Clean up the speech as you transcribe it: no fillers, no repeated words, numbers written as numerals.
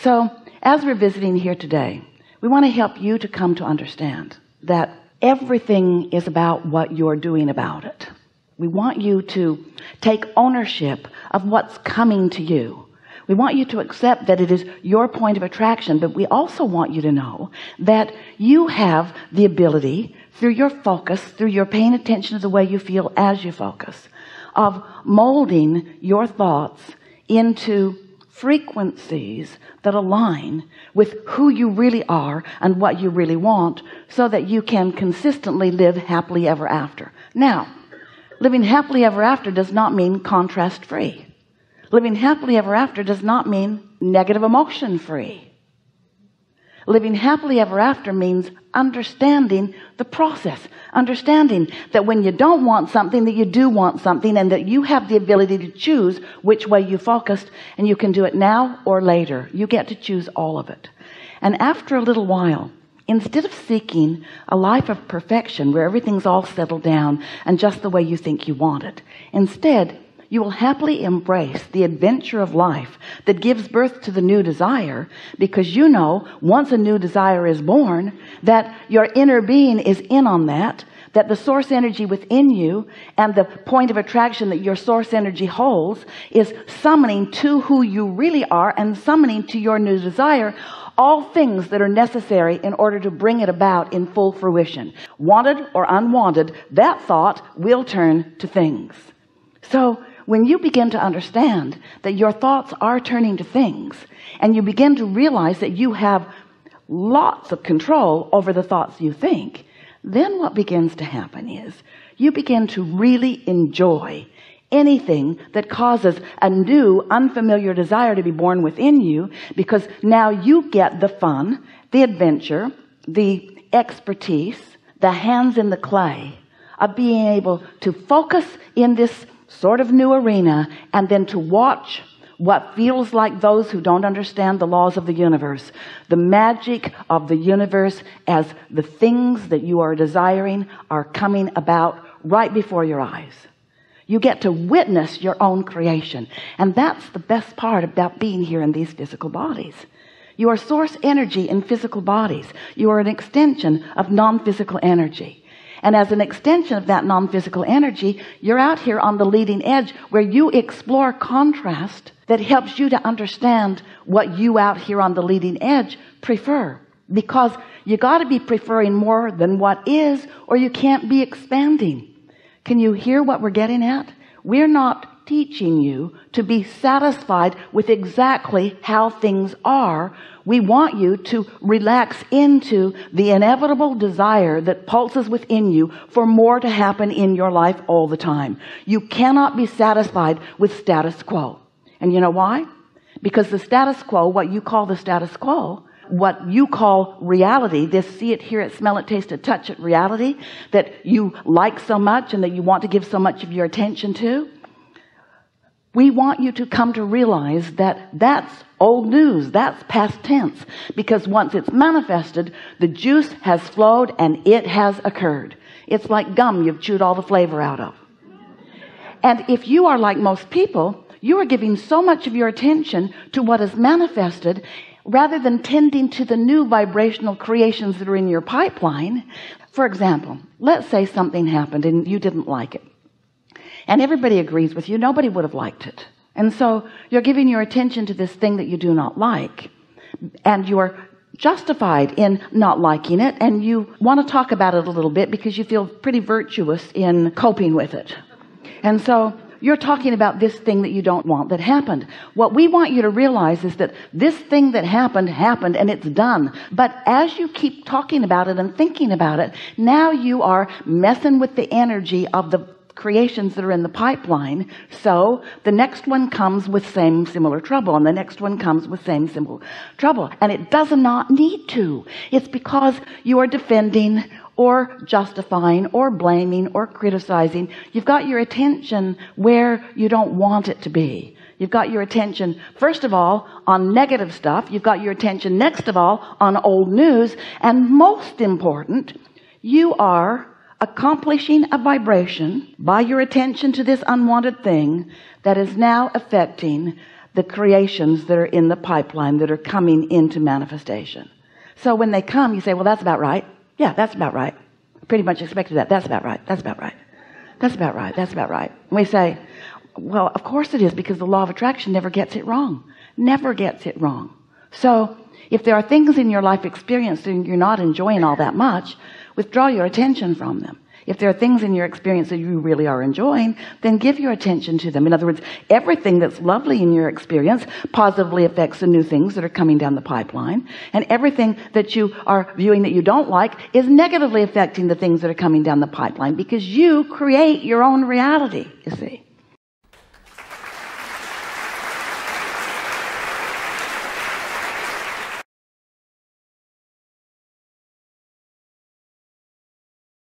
So as we're visiting here today, we want to help you to come to understand that everything is about what you're doing about it. We want you to take ownership of what's coming to you. We want you to accept that it is your point of attraction, but we also want you to know that you have the ability, through your focus, through your paying attention to the way you feel as you focus, of molding your thoughts into frequencies that align with who you really are and what you really want, so that you can consistently live happily ever after. Now, living happily ever after does not mean contrast free. Living happily ever after does not mean negative emotion free. Living happily ever after means understanding the process, understanding that when you don't want something, that you do want something, and that you have the ability to choose which way you focused, and you can do it now or later. You get to choose all of it. And after a little while, instead of seeking a life of perfection where everything's all settled down and just the way you think you want it, instead you will happily embrace the adventure of life that gives birth to the new desire, because you know once a new desire is born that your inner being is in on that the source energy within you and the point of attraction that your source energy holds is summoning to who you really are and summoning to your new desire all things that are necessary in order to bring it about in full fruition. Wanted or unwanted, that thought will turn to things. So when you begin to understand that your thoughts are turning to things, and you begin to realize that you have lots of control over the thoughts you think, then what begins to happen is you begin to really enjoy anything that causes a new unfamiliar desire to be born within you, because now you get the fun, the adventure, the expertise, the hands in the clay of being able to focus in this sort of new arena, and then to watch what feels like those who don't understand the laws of the universe, the magic of the universe, as the things that you are desiring are coming about right before your eyes. You get to witness your own creation, and that's the best part about being here in these physical bodies. You are source energy in physical bodies. You are an extension of non-physical energy. And as an extension of that non-physical energy, you're out here on the leading edge where you explore contrast that helps you to understand what you out here on the leading edge prefer. Because you got to be preferring more than what is, or you can't be expanding. Can you hear what we're getting at? We're not teaching you to be satisfied with exactly how things are. We want you to relax into the inevitable desire that pulses within you for more to happen in your life all the time. You cannot be satisfied with status quo. And you know why? Because the status quo, what you call the status quo, what you call reality, this see it, hear it, smell it, taste it, touch it reality that you like so much and that you want to give so much of your attention to, we want you to come to realize that that's old news. That's past tense, because once it's manifested, the juice has flowed and it has occurred. It's like gum you've chewed all the flavor out of. And if you are like most people, you are giving so much of your attention to what is manifested rather than tending to the new vibrational creations that are in your pipeline. For example, let's say something happened and you didn't like it. And everybody agrees with you. Nobody would have liked it. And so you're giving your attention to this thing that you do not like. And you are justified in not liking it. And you want to talk about it a little bit because you feel pretty virtuous in coping with it. And so you're talking about this thing that you don't want that happened. What we want you to realize is that this thing that happened and it's done. But as you keep talking about it and thinking about it, now you are messing with the energy of the creations that are in the pipeline. So the next one comes with similar trouble, and the next one comes with similar trouble, and it does not need to. It's because you are defending or justifying or blaming or criticizing. You've got your attention where you don't want it to be. You've got your attention, first of all, on negative stuff. You've got your attention, next of all, on old news. And most important, you are accomplishing a vibration by your attention to this unwanted thing that is now affecting the creations that are in the pipeline that are coming into manifestation. So when they come, you say, well, that's about right. Yeah, that's about right. Pretty much expected that. That's about right. That's about right. That's about right. That's about right. And we say, well, of course it is, because the law of attraction never gets it wrong. Never gets it wrong. So if there are things in your life experience and you're not enjoying all that much, withdraw your attention from them. If there are things in your experience that you really are enjoying, then give your attention to them. In other words, everything that's lovely in your experience positively affects the new things that are coming down the pipeline. And everything that you are viewing that you don't like is negatively affecting the things that are coming down the pipeline, because you create your own reality, you see.